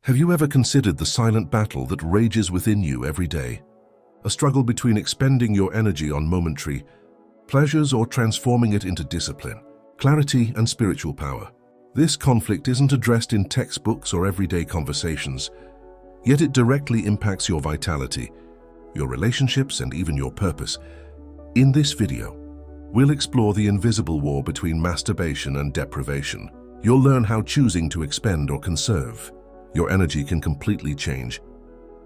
Have you ever considered the silent battle that rages within you every day? A struggle between expending your energy on momentary pleasures or transforming it into discipline, clarity, and spiritual power. This conflict isn't addressed in textbooks or everyday conversations, yet it directly impacts your vitality, your relationships, and even your purpose. In this video, we'll explore the invisible war between masturbation and deprivation. You'll learn how choosing to expend or conserve your energy can completely change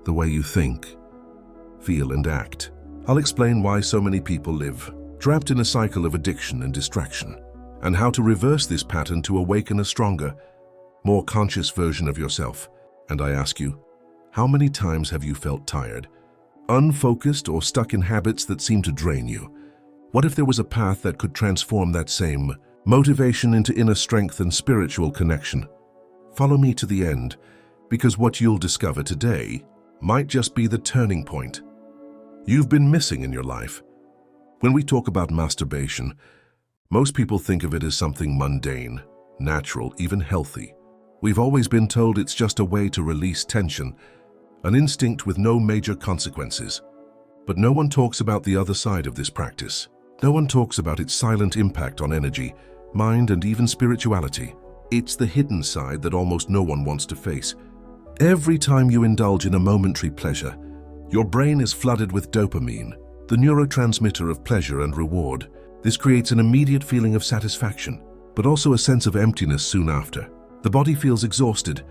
the way you think, feel, and act. I'll explain why so many people live trapped in a cycle of addiction and distraction, and how to reverse this pattern to awaken a stronger, more conscious version of yourself. And I ask you, how many times have you felt tired, unfocused, or stuck in habits that seem to drain you? What if there was a path that could transform that same motivation into inner strength and spiritual connection? Follow me to the end, because what you'll discover today might just be the turning point you've been missing in your life. When we talk about masturbation, most people think of it as something mundane, natural, even healthy. We've always been told it's just a way to release tension, an instinct with no major consequences. But no one talks about the other side of this practice. No one talks about its silent impact on energy, mind, and even spirituality. It's the hidden side that almost no one wants to face. Every time you indulge in a momentary pleasure, your brain is flooded with dopamine, the neurotransmitter of pleasure and reward. This creates an immediate feeling of satisfaction, but also a sense of emptiness soon after. The body feels exhausted,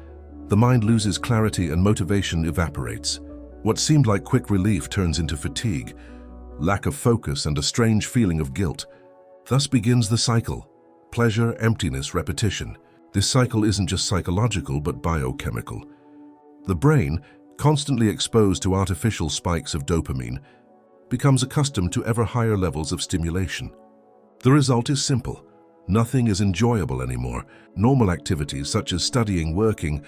the mind loses clarity, and motivation evaporates. What seemed like quick relief turns into fatigue, lack of focus, and a strange feeling of guilt. Thus begins the cycle: pleasure, emptiness, repetition. This cycle isn't just psychological but biochemical. The brain, constantly exposed to artificial spikes of dopamine, becomes accustomed to ever higher levels of stimulation. The result is simple. Nothing is enjoyable anymore. Normal activities such as studying, working,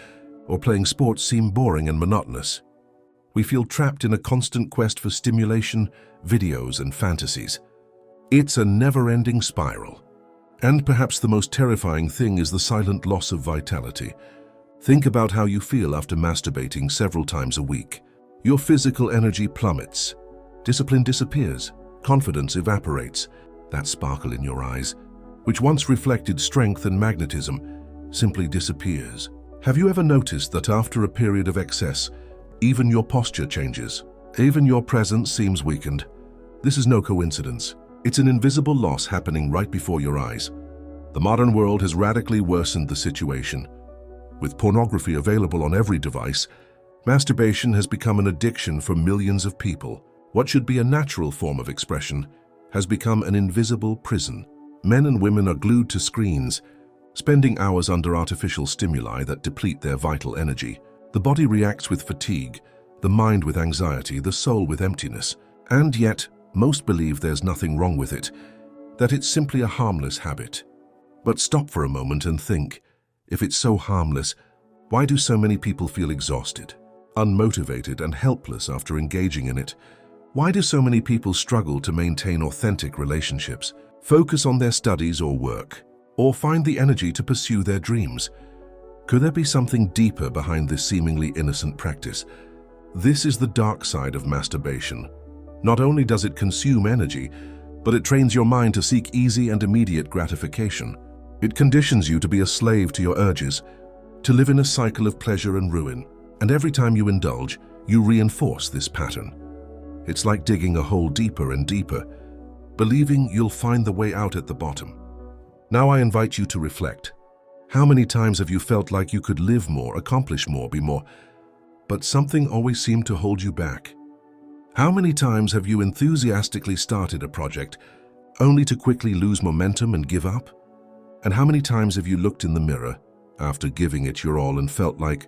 or playing sports seem boring and monotonous. We feel trapped in a constant quest for stimulation, videos, and fantasies. It's a never-ending spiral. And perhaps the most terrifying thing is the silent loss of vitality. Think about how you feel after masturbating several times a week. Your physical energy plummets. Discipline disappears. Confidence evaporates. That sparkle in your eyes, which once reflected strength and magnetism, simply disappears. Have you ever noticed that after a period of excess, even your posture changes? Even your presence seems weakened. This is no coincidence. It's an invisible loss happening right before your eyes. The modern world has radically worsened the situation. With pornography available on every device, masturbation has become an addiction for millions of people. What should be a natural form of expression has become an invisible prison. Men and women are glued to screens, spending hours under artificial stimuli that deplete their vital energy. The body reacts with fatigue, the mind with anxiety, the soul with emptiness. And yet, most believe there's nothing wrong with it, that it's simply a harmless habit. But stop for a moment and think, if it's so harmless, why do so many people feel exhausted, unmotivated, and helpless after engaging in it? Why do so many people struggle to maintain authentic relationships, focus on their studies or work, or find the energy to pursue their dreams? Could there be something deeper behind this seemingly innocent practice? This is the dark side of masturbation. Not only does it consume energy, but it trains your mind to seek easy and immediate gratification. It conditions you to be a slave to your urges, to live in a cycle of pleasure and ruin. And every time you indulge, you reinforce this pattern. It's like digging a hole deeper and deeper, believing you'll find the way out at the bottom. Now I invite you to reflect. How many times have you felt like you could live more, accomplish more, be more, but something always seemed to hold you back? How many times have you enthusiastically started a project, only to quickly lose momentum and give up? And how many times have you looked in the mirror after giving it your all and felt like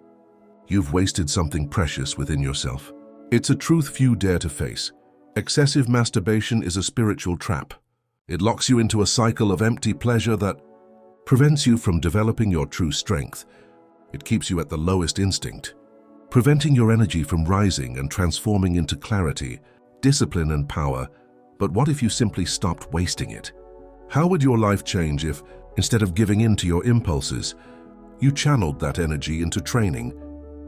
you've wasted something precious within yourself? It's a truth few dare to face. Excessive masturbation is a spiritual trap. It locks you into a cycle of empty pleasure that prevents you from developing your true strength. It keeps you at the lowest instinct, preventing your energy from rising and transforming into clarity, discipline, and power. But what if you simply stopped wasting it? How would your life change if, instead of giving in to your impulses, you channeled that energy into training,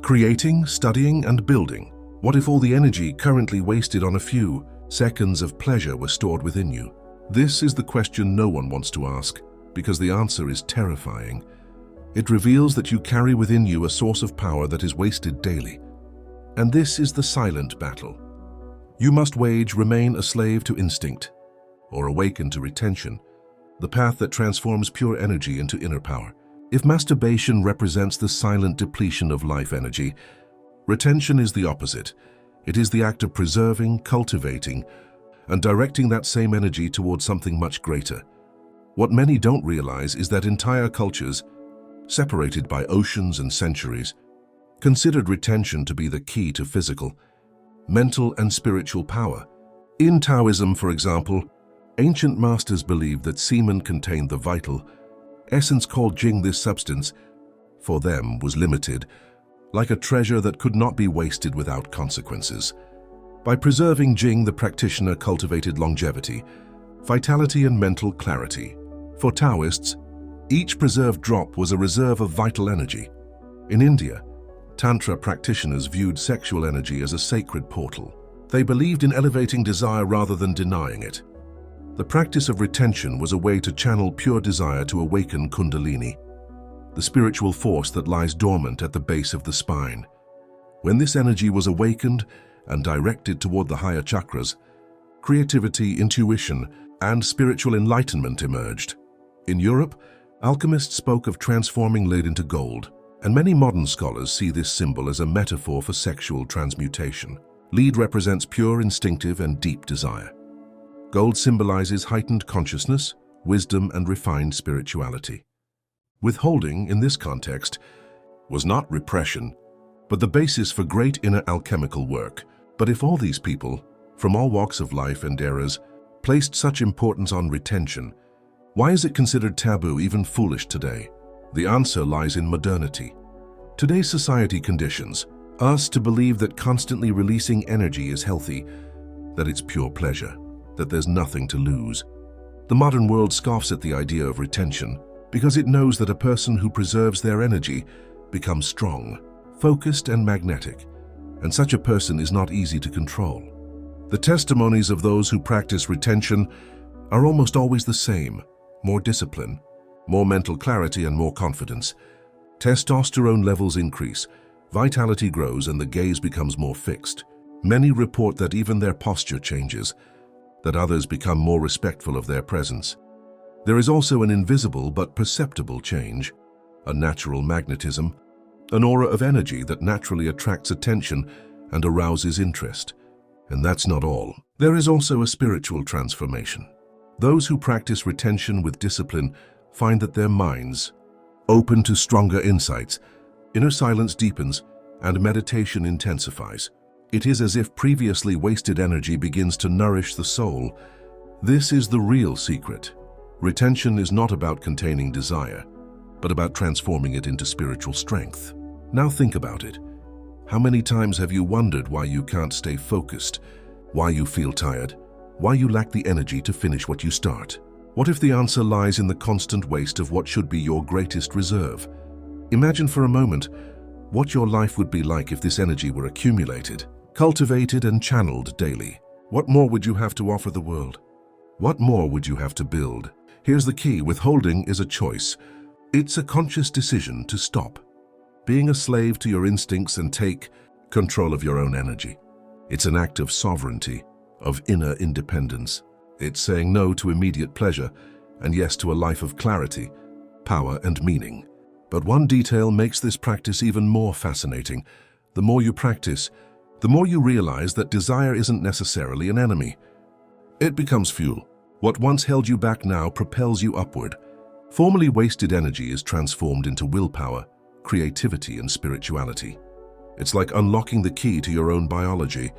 Creating, studying, and building. What if all the energy currently wasted on a few seconds of pleasure were stored within you? This is the question no one wants to ask, because the answer is terrifying. It reveals that you carry within you a source of power that is wasted daily. And this is the silent battle. You must wage, remain a slave to instinct, or awaken to retention, the path that transforms pure energy into inner power. If masturbation represents the silent depletion of life energy, retention is the opposite. It is the act of preserving, cultivating, and directing that same energy towards something much greater. What many don't realize is that entire cultures, separated by oceans and centuries, considered retention to be the key to physical, mental, and spiritual power. In Taoism, for example, ancient masters believed that semen contained the vital essence called Jing. This substance, for them, was limited, like a treasure that could not be wasted without consequences. By preserving Jing, the practitioner cultivated longevity, vitality, and mental clarity. For Taoists, each preserved drop was a reserve of vital energy. In India, Tantra practitioners viewed sexual energy as a sacred portal. They believed in elevating desire rather than denying it. The practice of retention was a way to channel pure desire to awaken Kundalini, the spiritual force that lies dormant at the base of the spine. When this energy was awakened and directed toward the higher chakras, creativity, intuition, and spiritual enlightenment emerged. In Europe, alchemists spoke of transforming lead into gold, and many modern scholars see this symbol as a metaphor for sexual transmutation. Lead represents pure, instinctive, and deep desire. Gold symbolizes heightened consciousness, wisdom, and refined spirituality. Withholding, in this context, was not repression, but the basis for great inner alchemical work. But if all these people, from all walks of life and eras, placed such importance on retention, why is it considered taboo, even foolish today? The answer lies in modernity. Today's society conditions us to believe that constantly releasing energy is healthy, that it's pure pleasure, that there's nothing to lose. The modern world scoffs at the idea of retention because it knows that a person who preserves their energy becomes strong, focused, and magnetic, and such a person is not easy to control. The testimonies of those who practice retention are almost always the same: more discipline, more mental clarity, and more confidence. Testosterone levels increase, vitality grows, and the gaze becomes more fixed. Many report that even their posture changes, that others become more respectful of their presence. There is also an invisible but perceptible change, a natural magnetism, an aura of energy that naturally attracts attention and arouses interest. And that's not all. There is also a spiritual transformation. Those who practice retention with discipline find that their minds open to stronger insights, inner silence deepens, and meditation intensifies. It is as if previously wasted energy begins to nourish the soul. This is the real secret. Retention is not about containing desire, but about transforming it into spiritual strength. Now think about it. How many times have you wondered why you can't stay focused, why you feel tired, why you lack the energy to finish what you start? What if the answer lies in the constant waste of what should be your greatest reserve? Imagine for a moment what your life would be like if this energy were accumulated, cultivated, and channeled daily. What more would you have to offer the world? What more would you have to build? Here's the key: withholding is a choice. It's a conscious decision to stop being a slave to your instincts and take control of your own energy. It's an act of sovereignty, of inner independence. It's saying no to immediate pleasure and yes to a life of clarity, power, and meaning. But one detail makes this practice even more fascinating. The more you practice, the more you realize that desire isn't necessarily an enemy. It becomes fuel. What once held you back now propels you upward. Formerly wasted energy is transformed into willpower, creativity, and spirituality. It's like unlocking the key to your own biology.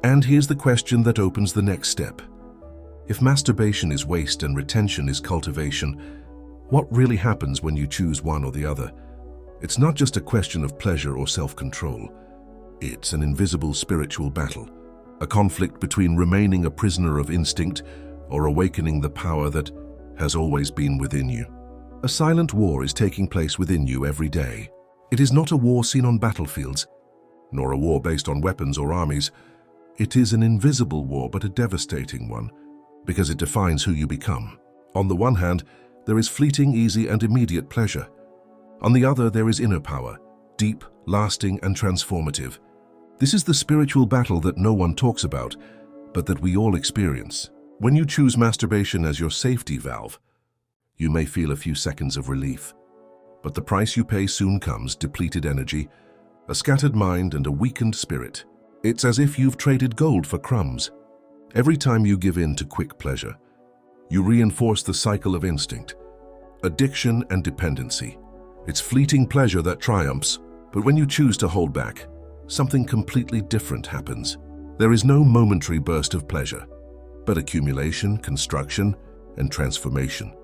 And here's the question that opens the next step. If masturbation is waste and retention is cultivation, what really happens when you choose one or the other? It's not just a question of pleasure or self-control. It's an invisible spiritual battle, a conflict between remaining a prisoner of instinct or awakening the power that has always been within you. A silent war is taking place within you every day. It is not a war seen on battlefields, nor a war based on weapons or armies. It is an invisible war, but a devastating one, because it defines who you become. On the one hand, there is fleeting, easy, and immediate pleasure. On the other, there is inner power, deep, lasting, and transformative. This is the spiritual battle that no one talks about, but that we all experience. When you choose masturbation as your safety valve, you may feel a few seconds of relief. But the price you pay soon comes: depleted energy, a scattered mind, and a weakened spirit. It's as if you've traded gold for crumbs. Every time you give in to quick pleasure, you reinforce the cycle of instinct, addiction, and dependency. It's fleeting pleasure that triumphs, but when you choose to hold back, something completely different happens. There is no momentary burst of pleasure, but accumulation, construction, and transformation.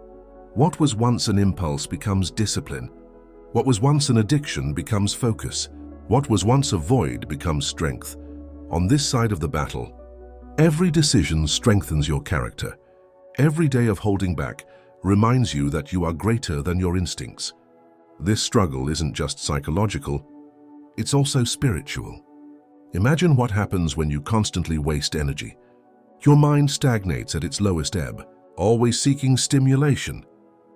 What was once an impulse becomes discipline. What was once an addiction becomes focus. What was once a void becomes strength. On this side of the battle, every decision strengthens your character. Every day of holding back reminds you that you are greater than your instincts. This struggle isn't just psychological, it's also spiritual. Imagine what happens when you constantly waste energy. Your mind stagnates at its lowest ebb, always seeking stimulation,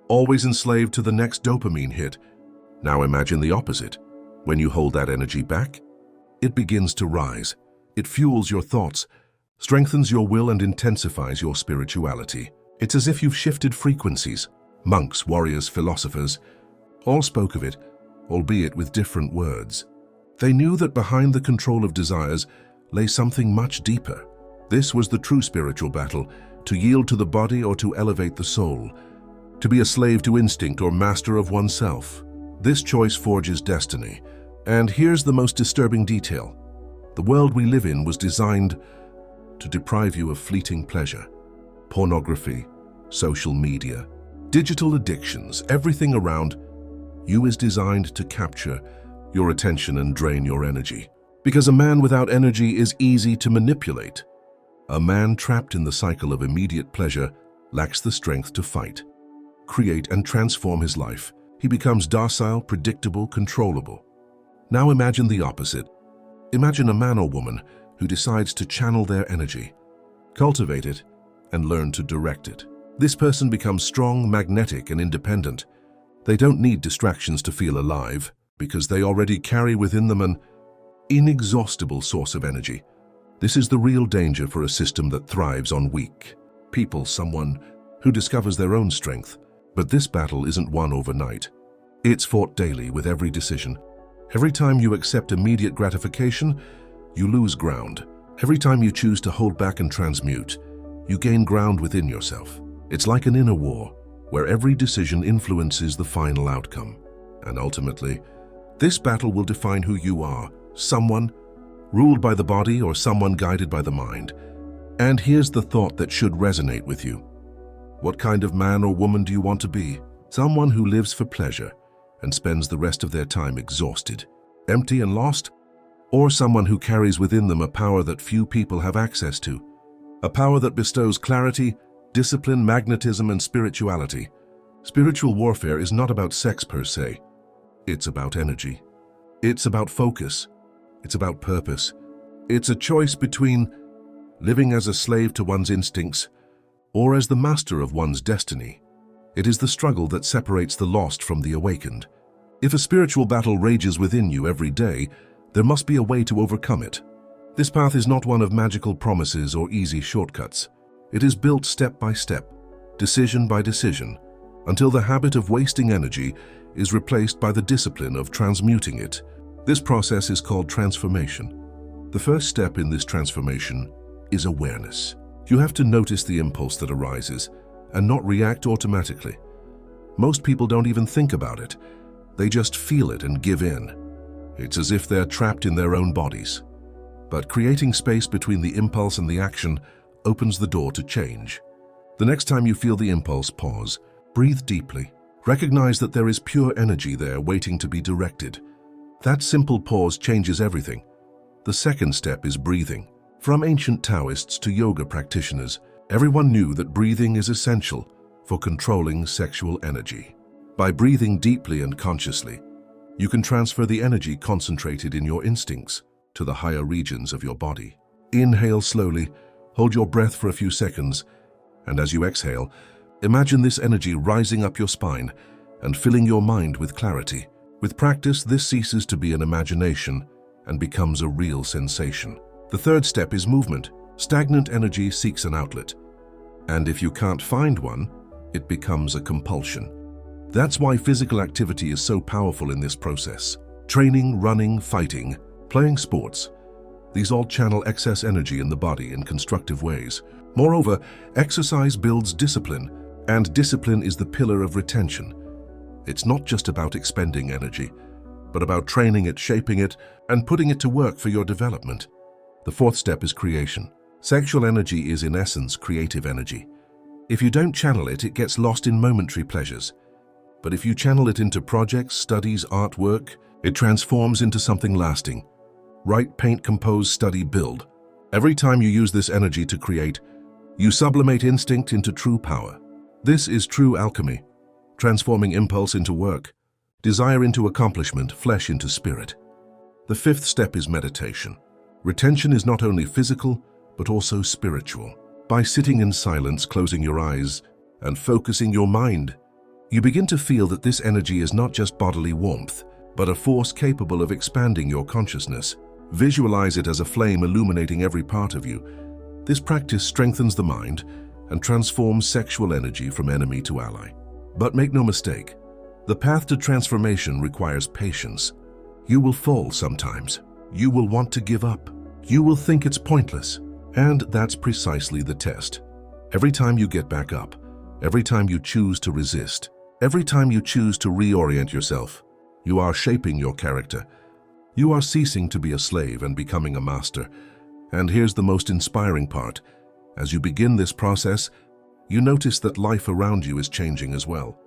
always enslaved to the next dopamine hit. Now imagine the opposite. When you hold that energy back, it begins to rise. It fuels your thoughts, strengthens your will, and intensifies your spirituality. It's as if you've shifted frequencies. Monks, warriors, philosophers, all spoke of it, albeit with different words. They knew that behind the control of desires lay something much deeper. This was the true spiritual battle: to yield to the body or to elevate the soul, to be a slave to instinct or master of oneself. This choice forges destiny. And here's the most disturbing detail. The world we live in was designed to deprive you of fleeting pleasure. Pornography, social media, digital addictions, everything around you is designed to capture your attention and drain your energy. Because a man without energy is easy to manipulate. A man trapped in the cycle of immediate pleasure lacks the strength to fight, create, and transform his life. He becomes docile, predictable, controllable. Now imagine the opposite. Imagine a man or woman who decides to channel their energy, cultivate it, and learn to direct it. This person becomes strong, magnetic, and independent. They don't need distractions to feel alive, because they already carry within them an inexhaustible source of energy. This is the real danger for a system that thrives on weak people, someone who discovers their own strength. But this battle isn't won overnight. It's fought daily with every decision. Every time you accept immediate gratification, you lose ground. Every time you choose to hold back and transmute, you gain ground within yourself. It's like an inner war, where every decision influences the final outcome. And ultimately, this battle will define who you are: someone ruled by the body or someone guided by the mind. And here's the thought that should resonate with you. What kind of man or woman do you want to be? Someone who lives for pleasure and spends the rest of their time exhausted, empty, and lost? Or someone who carries within them a power that few people have access to? A power that bestows clarity, discipline, magnetism, and spirituality. Spiritual warfare is not about sex per se. It's about energy. It's about focus. It's about purpose. It's a choice between living as a slave to one's instincts or as the master of one's destiny. It is the struggle that separates the lost from the awakened. If a spiritual battle rages within you every day, there must be a way to overcome it. This path is not one of magical promises or easy shortcuts. It is built step by step, decision by decision, until the habit of wasting energy is replaced by the discipline of transmuting it. This process is called transformation. The first step in this transformation is awareness. You have to notice the impulse that arises and not react automatically. Most people don't even think about it. They just feel it and give in. It's as if they're trapped in their own bodies. But creating space between the impulse and the action opens the door to change. The next time you feel the impulse, pause, breathe deeply. Recognize that there is pure energy there waiting to be directed. That simple pause changes everything. The second step is breathing. From ancient Taoists to yoga practitioners, everyone knew that breathing is essential for controlling sexual energy. By breathing deeply and consciously, You can transfer the energy concentrated in your instincts to the higher regions of your body. Inhale slowly, hold your breath for a few seconds, and as you exhale, imagine this energy rising up your spine and filling your mind with clarity. With practice, this ceases to be an imagination and becomes a real sensation. The third step is movement. Stagnant energy seeks an outlet, and if you can't find one, it becomes a compulsion. That's why physical activity is so powerful in this process. Training, running, fighting, playing sports, these all channel excess energy in the body in constructive ways. Moreover, exercise builds discipline, and discipline is the pillar of retention. It's not just about expending energy, but about training it, shaping it, and putting it to work for your development. The fourth step is creation. Sexual energy is in essence creative energy. If you don't channel it, it gets lost in momentary pleasures. But if you channel it into projects, studies, artwork, it transforms into something lasting. Write, paint, compose, study, build. Every time you use this energy to create, you sublimate instinct into true power. This is true alchemy, transforming impulse into work, desire into accomplishment, flesh into spirit. The fifth step is meditation. Retention is not only physical, but also spiritual. By sitting in silence, closing your eyes, and focusing your mind, you begin to feel that this energy is not just bodily warmth, but a force capable of expanding your consciousness. Visualize it as a flame illuminating every part of you. This practice strengthens the mind and transforms sexual energy from enemy to ally. But make no mistake, the path to transformation requires patience. You will fall sometimes. You will want to give up. You will think it's pointless. And that's precisely the test. Every time you get back up, every time you choose to resist, every time you choose to reorient yourself, you are shaping your character. You are ceasing to be a slave and becoming a master. And here's the most inspiring part. As you begin this process, you notice that life around you is changing as well.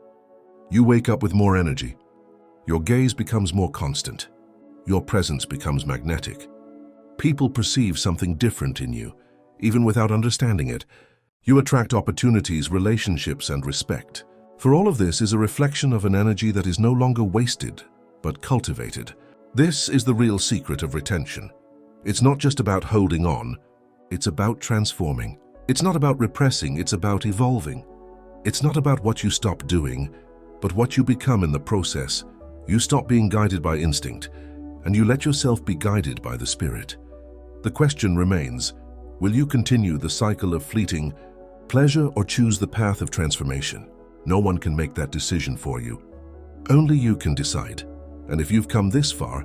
You wake up with more energy. Your gaze becomes more constant. Your presence becomes magnetic. People perceive something different in you, even without understanding it. You attract opportunities, relationships, and respect. For all of this is a reflection of an energy that is no longer wasted, but cultivated. This is the real secret of retention. It's not just about holding on, it's about transforming. It's not about repressing, it's about evolving. It's not about what you stop doing, but what you become in the process. You stop being guided by instinct, and you let yourself be guided by the spirit. The question remains, will you continue the cycle of fleeting pleasure or choose the path of transformation? No one can make that decision for you. Only you can decide. And if you've come this far,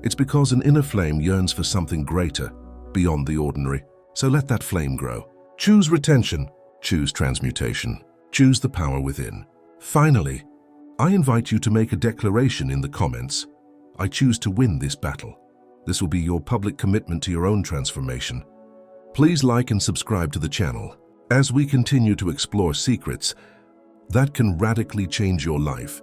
it's because an inner flame yearns for something greater, beyond the ordinary. So let that flame grow. Choose retention, choose transmutation, choose the power within. Finally, I invite you to make a declaration in the comments. I choose to win this battle. This will be your public commitment to your own transformation. Please like and subscribe to the channel as we continue to explore secrets that can radically change your life.